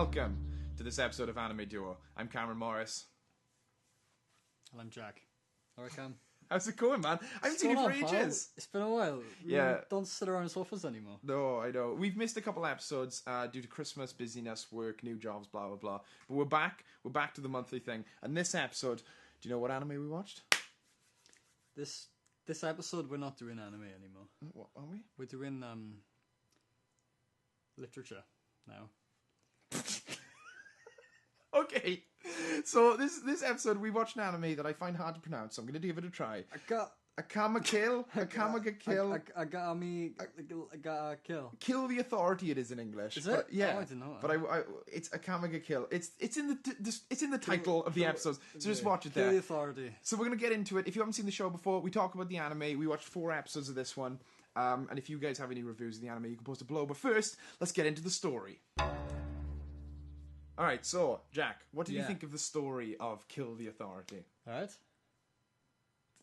welcome to this episode of Anime Duo. I'm Cameron Morris. And I'm Jack. Alright, Cam. How's it going, man? I haven't seen you for ages. It's been a while. We don't sit around sofas anymore. No, I know. We've missed a couple episodes due to Christmas, busyness, work, new jobs, blah, blah, blah. But we're back. We're back to the monthly thing. And this episode, do you know what anime we watched? This episode, we're not doing anime anymore. What are we? We're doing literature now. Okay. So this episode, we watched an anime that I find hard to pronounce, so I'm going to give it a try. Akame Kill? Akame Ga Kill? Akame Ga Kill. Kill the Authority, it is in English. Is it? Yeah. Oh, I didn't know that. But it's Akame Ga Kill. It's in the title of the episode, so just watch it there. Kill the Authority. So we're going to get into it. If you haven't seen the show before, we talk about the anime. We watched 4 episodes of this one. And if you guys have any reviews of the anime, you can post it below. But first, let's get into the story. Alright, so, Jack, what did you think of the story of Kill the Authority? Alright.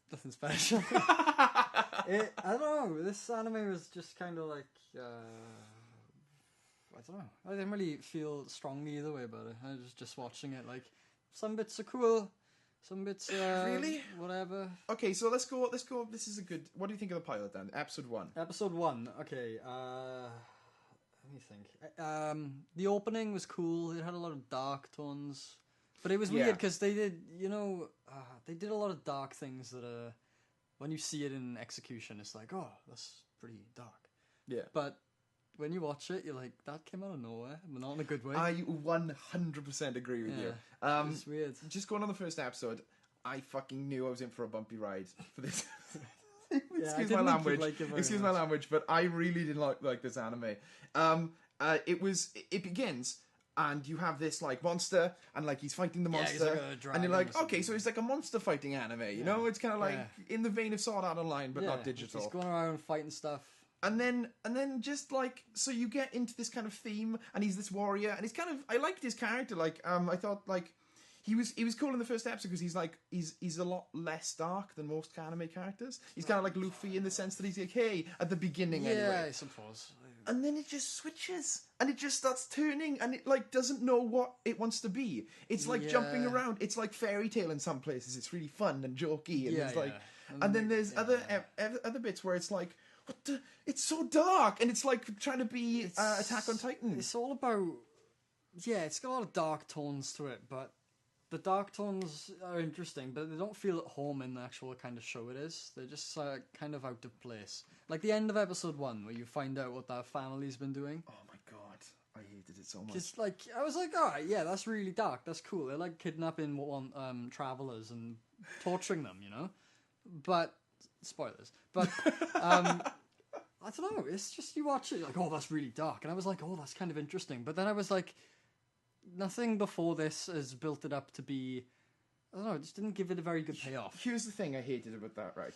Nothing special. I don't know, this anime was just kind of like, I don't know. I didn't really feel strongly either way about it. I was just watching it, like, some bits are cool, some bits really? Whatever. Okay, so let's go, this is a good, what do you think of the pilot then? Episode 1. Episode 1, okay, let me think. The opening was cool. It had a lot of dark tones, but it was weird because they did, they did a lot of dark things that when you see it in execution, it's like, oh, that's pretty dark. Yeah. But when you watch it, you're like, that came out of nowhere, but not in a good way. I 100% agree with you. It's weird. Just going on the first episode, I fucking knew I was in for a bumpy ride for this. Excuse my language, but I really didn't like this anime. It begins, and you have this like monster, and like he's fighting the monster, and you're like, okay, so it's like a monster fighting anime, you know? It's kind of like in the vein of Sword Art Online, but not digital. He's going around fighting stuff. And then just like, so you get into this kind of theme, and he's this warrior, and he's kind of, I liked his character, like, I thought like, he was cool in the first episode because he's a lot less dark than most anime characters. He's kind of like Luffy in the sense that he's like, hey, at the beginning anyway. Yeah, I suppose. And then it just switches, and it just starts turning, and it like doesn't know what it wants to be. It's like jumping around. It's like fairy tale in some places. It's really fun and jokey, and it's like, and then there's other bits where it's like, what the? It's so dark, and it's like trying to be Attack on Titan. It's all about, it's got a lot of dark tones to it, but the dark tones are interesting, but they don't feel at home in the actual kind of show it is. They're just kind of out of place. Like the end of episode 1, where you find out what that family's been doing. Oh my god, I hated it so much. Just like, I was like, alright, yeah, that's really dark, that's cool. They're like kidnapping travelers and torturing them, you know? But, spoilers. But, I don't know, it's just, you watch it, like, oh, that's really dark. And I was like, oh, that's kind of interesting. But then I was like, nothing before this has built it up to be, I don't know, it just didn't give it a very good payoff. Here's the thing I hated about that, right?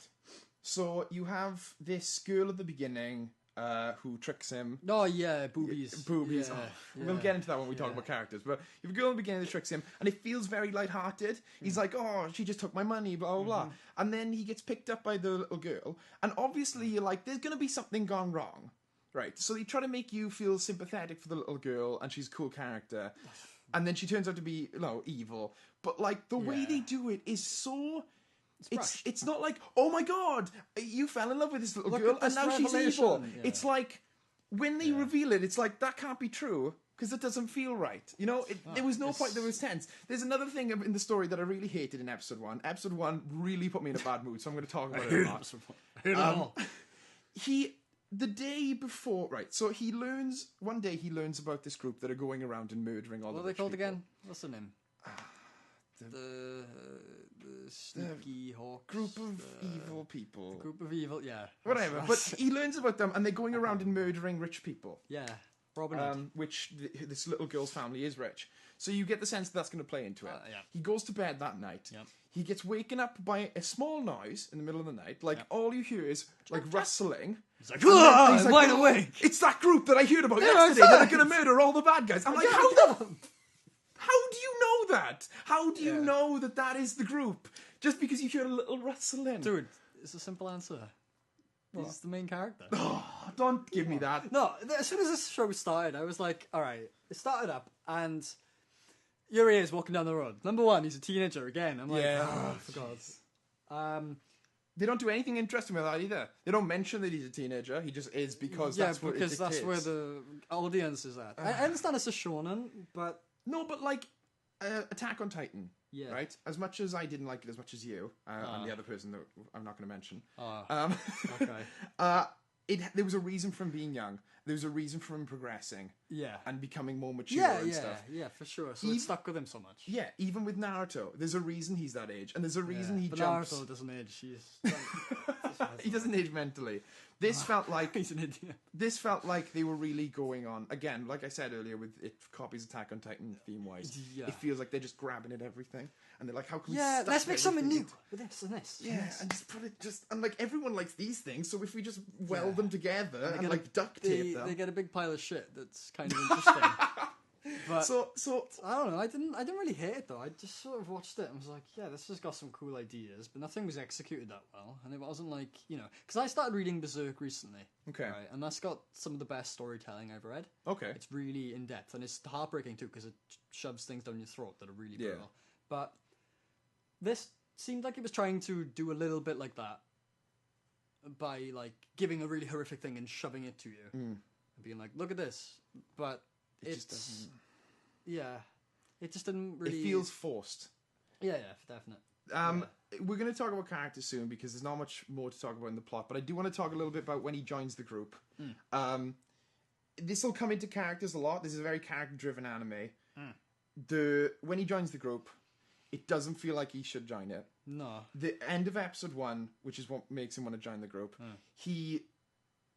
So you have this girl at the beginning who tricks him. Oh, yeah, boobies. Boobies. Yeah, We'll get into that when we talk about characters. But you have a girl at the beginning that tricks him, and it feels very lighthearted. He's like, oh, she just took my money, blah, blah, blah. And then he gets picked up by the little girl, and obviously you're like, there's going to be something gone wrong. Right, so they try to make you feel sympathetic for the little girl, and she's a cool character. And then she turns out to be, evil. But, like, the way they do it is so... It's not like, oh my god, you fell in love with this little girl, and now she's evil. Yeah. It's like, when they reveal it, it's like, that can't be true, because it doesn't feel right. You know, there was no point, there was tense. There's another thing in the story that I really hated in episode 1. Episode 1 really put me in a bad mood, so I'm going to talk about it a lot. The day before, right, so one day he learns about this group that are going around and murdering all the What are they called people. again? What's the name? The Sneaky Hawks. Group of evil people. The group of evil, yeah. Whatever, but he learns about them, and they're going around and murdering rich people. Yeah, Robin Hood. Which this little girl's family is rich. So you get the sense that's going to play into it. He goes to bed that night. Yep. He gets waken up by a small noise in the middle of the night. Like, all you hear is, like, rustling. He's like, he's wide awake. It's that group that I heard about yesterday that are going to murder all the bad guys. I'm like, how do you know that? How do you know that is the group? Just because you hear a little rustling. Dude, it's a simple answer. He's the main character. Oh, don't give me that. No, as soon as this show started, I was like, all right. It started up, and here he is walking down the road. Number one, he's a teenager again. I'm like, oh, for God. They don't do anything interesting with that either. They don't mention that he's a teenager. He just is because that's what it dictates. That's where the audience is at. I understand it's a shonen, but... No, but like, Attack on Titan, yeah. right? As much as I didn't like it as much as you, and the other person that I'm not going to mention. Okay. There was a reason for him being young. There was a reason for him progressing. Yeah. And becoming more mature and stuff. Yeah, for sure. So it stuck with him so much. Yeah, even with Naruto, there's a reason he's that age, and there's a reason he jumps. Naruto doesn't age. He doesn't age mentally. This felt like he's an idiot. This felt like they were really going on again. Like I said earlier, with it copies Attack on Titan theme wise. Yeah. It feels like they're just grabbing at everything, and they're like, "How can we?" Yeah, let's make something new with this and this. Yeah, and just put it and like everyone likes these things, so if we just weld them together and like duct tape them, they get a big pile of shit that's kind of interesting. But so I don't know. I didn't really hate it though. I just sort of watched it and was like, yeah, this has got some cool ideas, but nothing was executed that well, and it wasn't like, you know, because I started reading Berserk recently. Okay. Right, and that's got some of the best storytelling I've read. Okay. It's really in depth, and it's heartbreaking too because it shoves things down your throat that are really brutal. But this seemed like it was trying to do a little bit like that by like giving a really horrific thing and shoving it to you and being like, look at this, but it just doesn't. Yeah, it just didn't really. It feels forced. Yeah, definitely. We're going to talk about characters soon because there's not much more to talk about in the plot, but I do want to talk a little bit about when he joins the group. This will come into characters a lot. This is a very character-driven anime. When he joins the group, it doesn't feel like he should join it. No. The end of episode 1, which is what makes him want to join the group, he's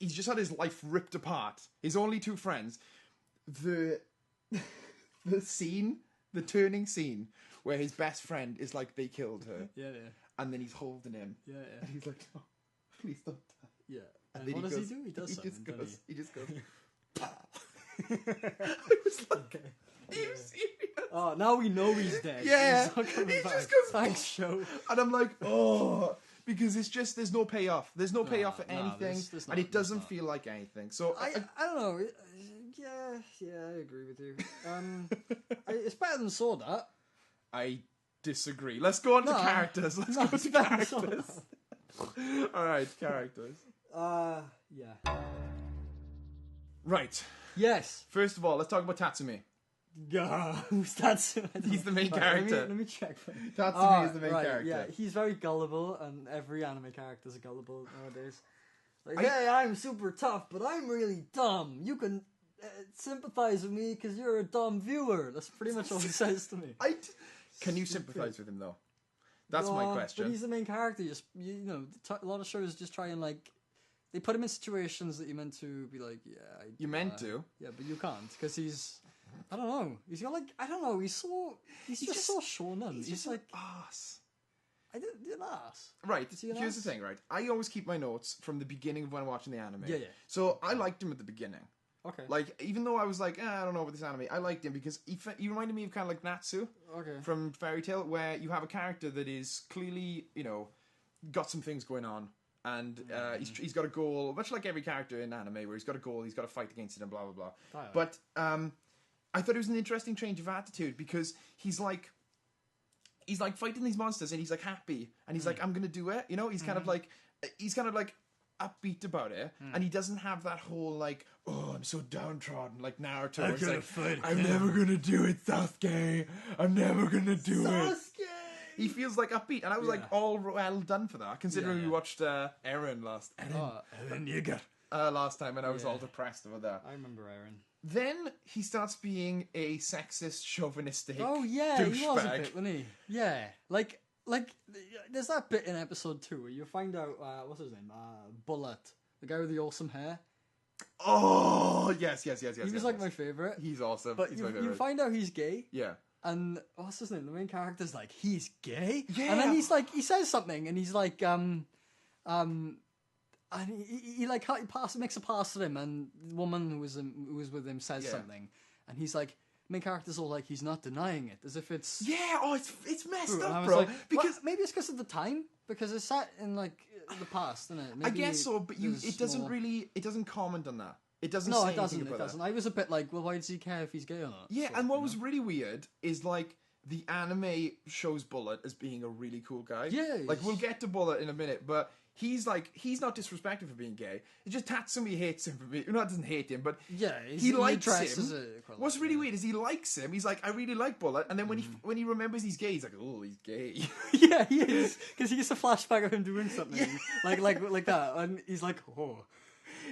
just had his life ripped apart. His only two friends. The scene, the turning scene, where his best friend is like, they killed her. Yeah. And then he's holding him. Yeah. And he's like, oh, please don't die. Yeah. And then what does goes, he do? He does something, he just goes, I was like, are you serious? Oh, now we know he's dead. Yeah. He's not coming back. Just goes, thanks, show. And I'm like, oh, because it's just, there's no payoff. There's no payoff for anything. And it doesn't feel like anything. So I don't know. Yeah, I agree with you. It's better than Sword Art. I disagree. Let's go on to characters. Let's go to characters. Alright, characters. Yeah. Right. Yes. First of all, let's talk about Tatsumi. Who's Tatsumi? He's the main character. Let me check. Tatsumi is the main character. Yeah, he's very gullible, and every anime characters are gullible nowadays. Like, hey, I'm super tough, but I'm really dumb. You can sympathize with me because you're a dumb viewer. That's pretty much all he says to me. Can you sympathize with him though? That's my question. But he's the main character. You know, a lot of shows just try and like, they put him in situations that you're meant to be like, yeah. You're meant to. Yeah, but you can't because he's. I don't know. He's got like, I don't know. He's just so shonen. He's like ass. I did an ass. Right. Here's the thing. Right. I always keep my notes from the beginning of when I'm watching the anime. Yeah. So I liked him at the beginning. Okay. Like, even though I was like, I don't know about this anime, I liked him because he reminded me of kind of like Natsu. Okay. From Fairy Tail, where you have a character that is clearly, you know, got some things going on. And he's got a goal, much like every character in anime, where he's got a goal, he's got to fight against it, and blah blah blah. But I thought it was an interesting change of attitude because he's like fighting these monsters, and he's like happy, and he's like, I'm gonna do it. You know, he's kind of like upbeat about it, and he doesn't have that whole like, oh, I'm so downtrodden like Naruto. I'm gonna fight. I'm never gonna do it, Sasuke. I'm never gonna do it. He feels like upbeat, and I was like all well done for that, considering we watched Eren last. Eren Yeager. Last time, and I was all depressed about that. I remember Eren. Then he starts being a sexist, chauvinistic. Oh yeah, he was a bit, wasn't he? Yeah, like there's that bit in episode 2 where you find out what's his name, Bullet, the guy with the awesome hair. Oh yes. He was like my favorite. He's awesome. But he's my favorite. You find out he's gay. Yeah. And what's his name? The main character's like, he's gay? Yeah. And then he's like, he says something, and he's like, and he like makes a pass at him, and the woman who was with him says something, and he's like, main character's all like, he's not denying it, as if it's... Yeah, it's messed true. And I up, was bro. like, because well, maybe it's because of the time, because it's set in like the past, isn't it? I Maybe guess so, but it doesn't comment on that. It doesn't say anything about it doesn't. I was a bit like, well, why does he care if he's gay or not? Yeah, and what was really weird is, like, the anime shows Bullet as being a really cool guy. Yeah. Like, we'll get to Bullet in a minute, but he's not disrespected for being gay. It's just Tatsumi hates him for being... No, doesn't hate him, but yeah, he likes him. Quite What's really weird is he likes him. He's like, I really like Bullet. And then when he remembers he's gay, he's like, oh, he's gay. Yeah, he is. Because he gets a flashback of him doing something. Yeah. Like that. And he's like, oh...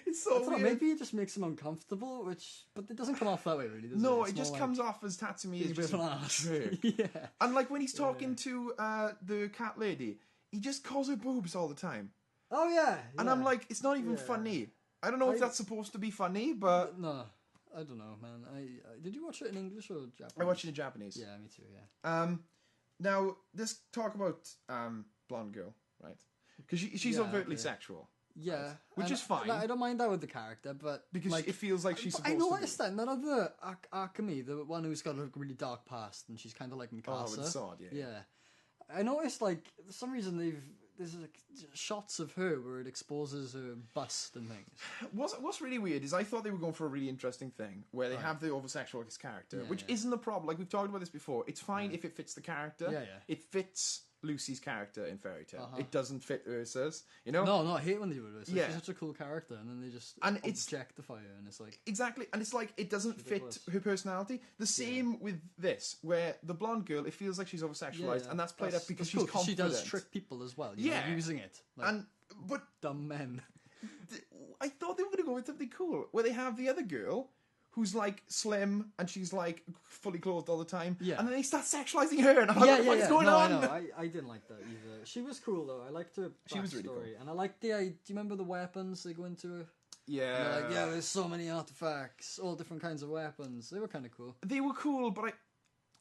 It's so weird. Maybe it just makes him uncomfortable, but it doesn't come off that way, really, does it? No, It's it just more comes off as Tatsumi is he's a bit just of an ass. jerk. Yeah. And like when he's talking to the cat lady, he just calls her boobs all the time. Oh, yeah. And I'm like, it's not even funny. I don't know if that's supposed to be funny, but... No, I don't know, man. Did you watch it in English or Japanese? I watched it in Japanese. Yeah, me too, yeah. Now, let's talk about Blonde Girl, right? Because she's overtly sexual. Yeah. Right? Which is fine. I don't mind that with the character, but... Because like, it feels like she's supposed to be. I noticed that none of the Akame, the one who's got a really dark past, and she's kind of like Mikasa. Oh, with the sword, yeah. Yeah. I noticed, like, for some reason there's like shots of her where it exposes her bust and things. What's really weird is I thought they were going for a really interesting thing where they have the over-sexualized character, which isn't the problem. Like, we've talked about this before. It's fine if it fits the character. Yeah. It fits Lucy's character in Fairy Tail. It doesn't fit Ursa's, you know? No, I hate when they do it. Yeah. She's such a cool character, and then they just objectify her, and it's like... Exactly, and it's like, it doesn't fit her personality. The same with this, where the blonde girl, it feels like she's over-sexualized, and that's played up because she's confident. She does trick people as well, you know, using it. Like, but dumb men. I thought they were going to go with something cool, where they have the other girl... who's like slim and she's like fully clothed all the time. Yeah. And then they start sexualizing her and I'm like, what is going on? I know. I didn't like that either. She was cool though. I liked her backstory. She was really cool. And I liked do you remember the weapons they go into? Yeah. Like, there's so many artifacts, all different kinds of weapons. They were kind of cool. They were cool, but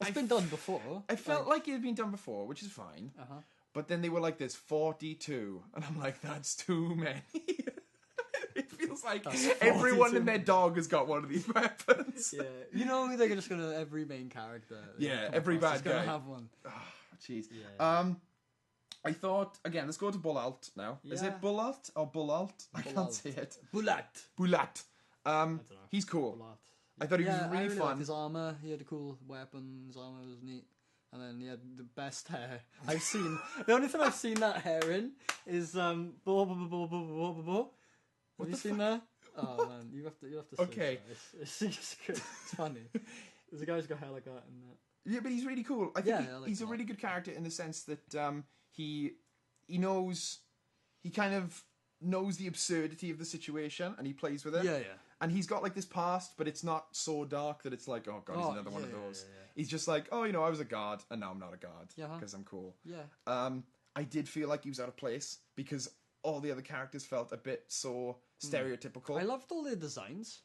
It's been done before. I felt like it had been done before, which is fine. But then they were like, there's 42. And I'm like, that's too many. It feels like everyone and their dog has got one of these weapons. Yeah, you know they're just gonna every main character. Yeah, every bad guy gonna have one. Oh, jeez. Yeah. I thought again. Let's go to Bulalt now. Yeah. Is it Bulalt or Bulalt? I can't say it. Bulat. He's cool. Bulat. I thought he was really fun. Liked his armor. He had a cool weapon. His armor was neat. And then he had the best hair I've seen. The only thing I've seen that hair in is Have you seen that? Oh man, you have to. Okay. It's good. It's funny. There's a guy who's got hair like that. Yeah, but he's really cool. I think he's a really good character in the sense that he kind of knows the absurdity of the situation and he plays with it. Yeah. And he's got like this past, but it's not so dark that it's like, oh god, he's another one of those. Yeah. He's just like, oh, I was a guard and now I'm not a guard because I'm cool. Yeah. I did feel like he was out of place because all the other characters felt a bit so stereotypical. I loved all their designs.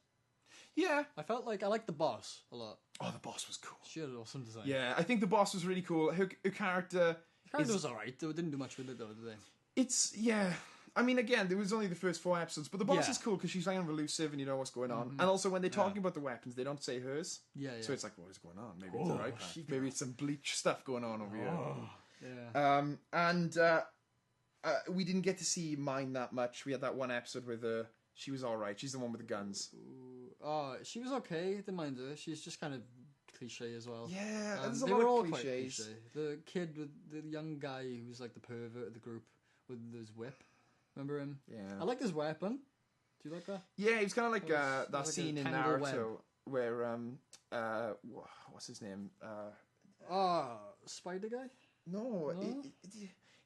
Yeah. I felt like I liked the boss a lot. Oh, the boss was cool. She had an awesome design. Yeah, I think the boss was really cool. Her character... The character was alright. They didn't do much with it though, did they? Yeah. I mean, again, there was only the first 4 episodes, but the boss is cool because she's kind of elusive and you know what's going on. And also, when they're talking about the weapons, they don't say hers. Yeah. So it's like, what is going on? Maybe it's alright. Maybe it's some bleach stuff going on over here. Yeah. We didn't get to see mine that much. We had that one episode with she was alright. She's the one with the guns. Oh, she was okay. Didn't mind her. She's just kind of cliche as well. Yeah, there's a lot of cliches. Quite cliche. The kid with the young guy who was like the pervert of the group with his whip. Remember him? Yeah. I liked his weapon. Do you like that? Yeah, he was kind of like that scene in Naruto where what's his name? Spider guy? No?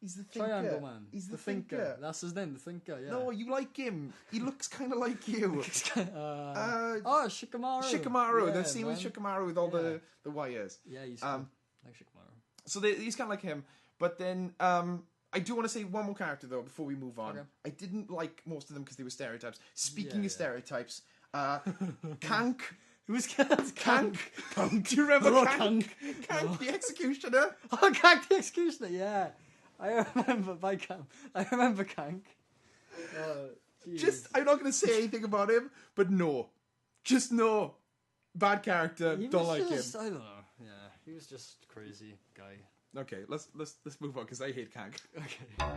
He's the thinker. Triangle Man. He's the thinker. That's his name, the thinker, yeah. No, you like him. He looks kind of like you. Shikamaru. Shikamaru. The scene with Shikamaru with all the wires. Yeah, he's like Shikamaru. So he's kind of like him. But then I do want to say one more character, though, before we move on. Okay. I didn't like most of them because they were stereotypes. Speaking of stereotypes, Kank... Who's Kank? Kank. Do you remember Kank? Kank, the executioner. Oh, Kank the executioner, yeah. I remember Kank. I'm not going to say anything about him, but no. Just no. bad character. He Don't was like just, him. I don't know. Yeah, he was just crazy guy. Okay, let's move on because I hate Kang. Okay.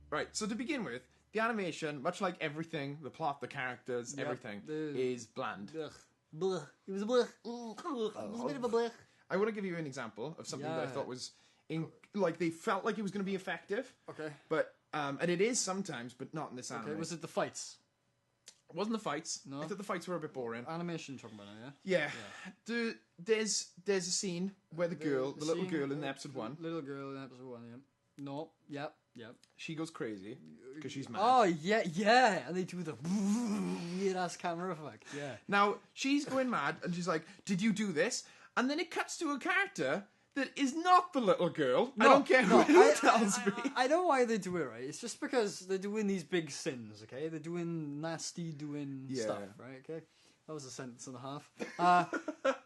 Right. So to begin with, the animation, much like everything, the plot, the characters, Yep, everything, the- is bland. Ugh. Blech. He was a blech. He was a bit of a blech. I want to give you an example of something that I Yeah. thought was like they felt like it was going to be effective, Okay. but and it is sometimes, but not in this anime. Okay, was it the fights? It wasn't the fights. No? I thought the fights were a bit boring. Animation talking about it, yeah? Yeah. There's a scene where the little scene- girl in episode 1, Little girl in episode 1, yeah. No, yep. she goes crazy because she's mad. Oh, yeah, and they do the weird-ass camera effect, yeah. Now, she's going mad, and she's like, "Did you do this?" And then it cuts to a character that is not the little girl. I don't care who tells me. I know why they do it, right? It's just because they're doing these big sins, okay? They're doing nasty, stuff, right? Okay, that was a sentence and a half.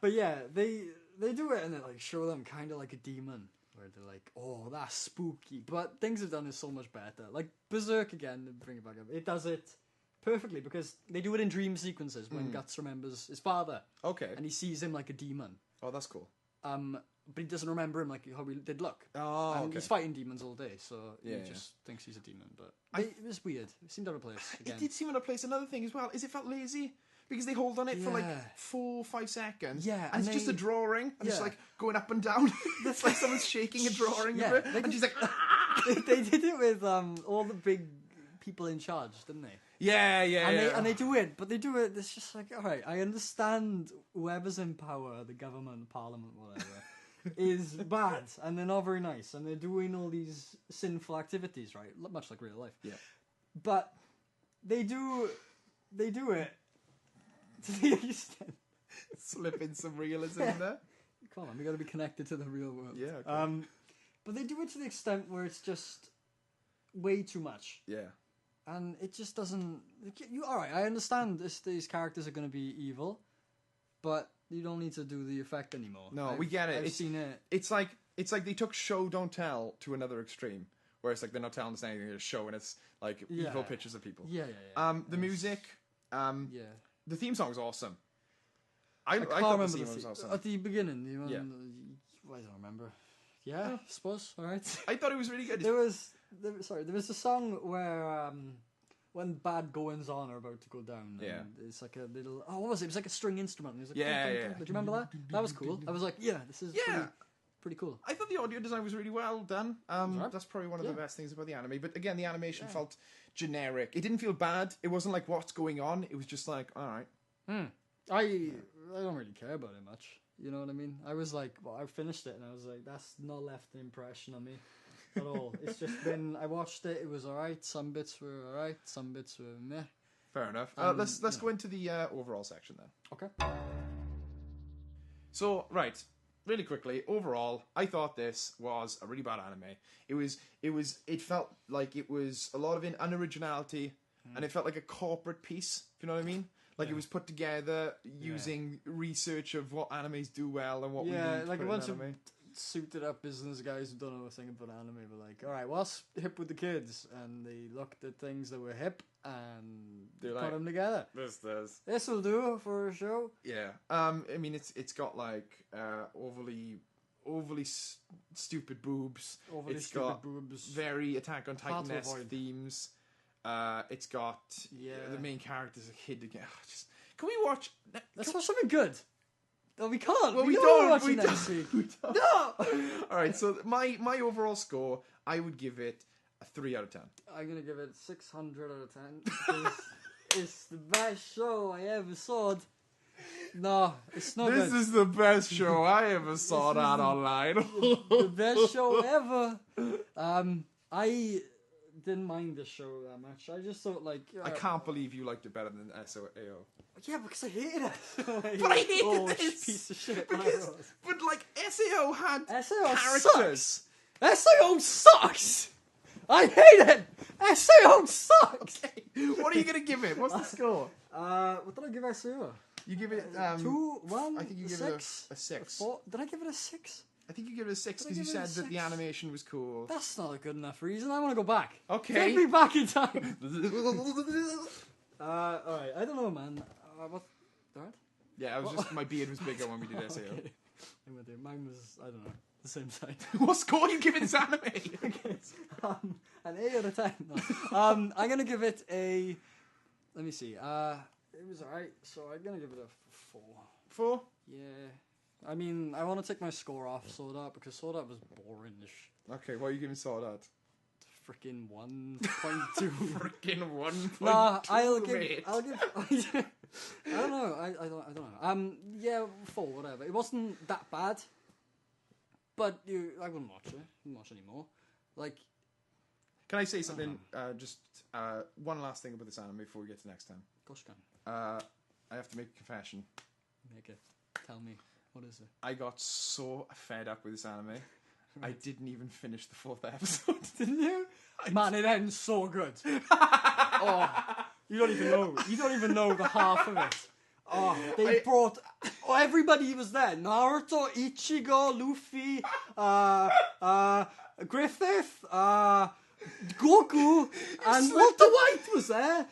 But yeah, they do it and they like show them kind of like a demon, where they're like, "Oh, that's spooky." But things have done is so much better. Like Berserk again, to bring it back up. It does it perfectly because they do it in dream sequences when Guts remembers his father. Okay. And he sees him like a demon. Oh, that's cool. But he doesn't remember him like how he did look. Oh, And okay. he's fighting demons all day, so he Yeah, just thinks he's a demon. But it was weird. It seemed out of place again. It did seem out of place. Another thing as well is it felt lazy. Because they hold on it for like Yeah. 4 or 5 seconds. Yeah, And it's just a drawing. And it's Yeah. like going up and down. It's like someone's shaking a drawing Yeah, of it. And she's like, "Ah!" they did it with all the big people in charge, didn't they? Yeah. And they do it, but they do it. It's just like, all right, I understand whoever's in power, the government, parliament, whatever, is bad, and they're not very nice, and they're doing all these sinful activities, right? Much like real life. Yeah. But they do it to the extent. Slip in some realism in there. Come on, we got to be connected to the real world. Yeah, okay. But they do it to the extent where it's just way too much. Yeah. And it just doesn't. All right, I understand these characters are going to be evil, but you don't need to do the effect anymore. No, we get it. I've seen it. It's like they took show don't tell to another extreme, where it's like they're not telling us anything, they're just showing us like evil pictures of people. Yeah. The music, Yeah. the theme song was awesome. I can't thought remember the theme was awesome. at the beginning. Yeah. I don't remember. Yeah, I suppose. All right. I thought it was really good. There was a song where when bad goings on are about to go down. Yeah. And it's like a little. Oh, what was it? It was like a string instrument. It was like, Yeah. Did you remember that? That was cool. I was like, yeah, this is pretty cool. I thought the audio design was really well done. That's probably one of the best things about the anime. But again, the animation felt generic. It didn't feel bad. It wasn't like what's going on. It was just like, all right. I don't really care about it much. You know what I mean? I was like, well, I finished it and I was like, that's not left an impression on me at all. It's just been, I watched it, it was alright. Some bits were alright, some bits were meh. Fair enough. Let's go into the overall section then. Okay. So, right, really quickly, overall, I thought this was a really bad anime. It felt like it was a lot of unoriginality, and it felt like a corporate piece, if you know what I mean? Like it was put together using research of what animes do well and what we need to like put a in bunch of anime. suited up business guys who don't know a thing about anime were like, alright, what's hip with the kids? And they looked at things that were hip and They're put like, them together. This does. This will do for a show. Yeah. I mean, it's got like overly stupid boobs. Overly It's stupid got boobs. very Attack on Hard to Titan-esque avoid. themes. It's got the main character's a kid again. Can we watch? Let's watch something good. No, we can't. Well, we know don't. we're watching We next don't. week. We don't. No. All right. So my overall score, I would give it a 3 out of 10. I'm gonna give it 600 out of 10 because it's the best show I ever saw. No, it's not This good. is the best show I ever saw that online. The best show ever. I didn't mind the show that much. I just thought like I can't believe you liked it better than SAO. yeah, because I hated it. But I hated this piece of shit. But like SAO had SAO characters. SAO sucks. I hate it. SAO sucks. What are you gonna give it? What's the score? What did I give SAO? You give it 2, 1, I think you give six, it a 6. 4. Did I give it a 6? I think you give it a 6 Did I because you give it a said that the 6? animation was cool. That's not a good enough reason. I want to go back. Okay. Take me back in time. Alright, I don't know, man. What? Alright? Yeah, I was just my beard was bigger when we did SAO. Okay. I'm with you. Mine was, I don't know, the same side. What score are you giving this anime? Okay. An 8 out of 10. No. I'm gonna give it a. Let me see. It was alright, so I'm gonna give it a 4. 4? Yeah. I mean, I want to take my score off Sword Art because Sword Art was boring-ish. Okay, what are you giving Sword Art? Freaking 1.2. Freaking 1.2. Nah, I'll mate. give. I don't know. I don't know. Yeah, 4, whatever. It wasn't that bad, but I wouldn't watch it. I wouldn't watch anymore. Like, can I say something? Just one last thing about this anime before we get to next time. gosh, can I have to make a confession. make it. Tell me, what is it? I got so fed up with this anime. I didn't even finish the 4th episode. Didn't you? Man, it ends so good. Oh, you don't even know. You don't even know the half of it. Oh, they brought. Oh, everybody was there. Naruto, Ichigo, Luffy, Griffith, Goku, and Walter White was there,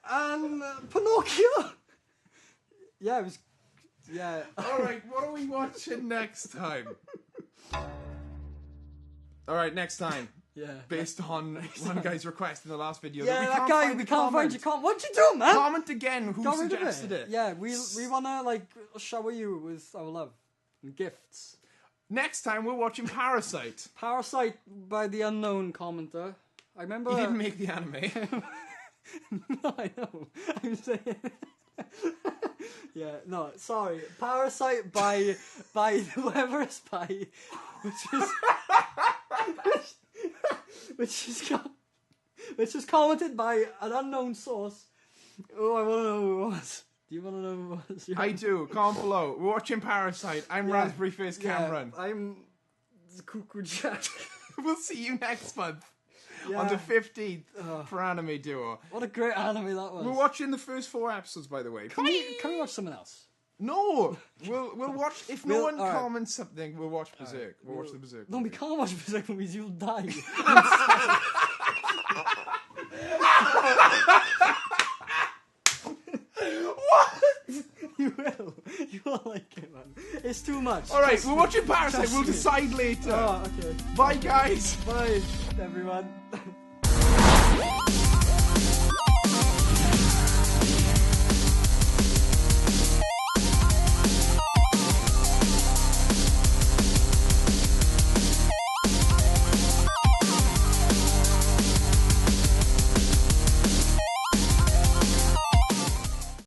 and Pinocchio. Yeah, it was. Yeah. Alright, what are we watching next time? Alright, next time. Yeah. Based on one guy's request in the last video. Yeah, we that can't guy, find we the can't comment. find your comment. What you doing, man? Comment again who Got rid of suggested it. Yeah, we wanna like shower you with our love and gifts. Next time we're watching Parasite. Parasite by the unknown commenter. I remember. He didn't make the anime. No, I know. I'm saying. Yeah, no, sorry. Parasite by whoever's by, which is commented by an unknown source. Oh, I want to know who it was. Do you want to know who it was? I do. Comment below. We're watching Parasite. I'm Raspberry Face Cameron. I'm Cuckoo Jack. We'll see you next month. Yeah. On the 15th for Anime Duo. What a great anime that was. We're watching the first 4 episodes, by the way. Can we watch someone else? No! We'll watch... If no one alright. comments something, we'll watch Berserk. We'll watch the Berserk. No, we can't watch Berserk movies. You'll die. What? You will. You will like it, man. It's too much. Alright, Trust we're me. watching Parasite. Trust We'll me. decide later. Oh, okay. Bye, guys. Bye, everyone.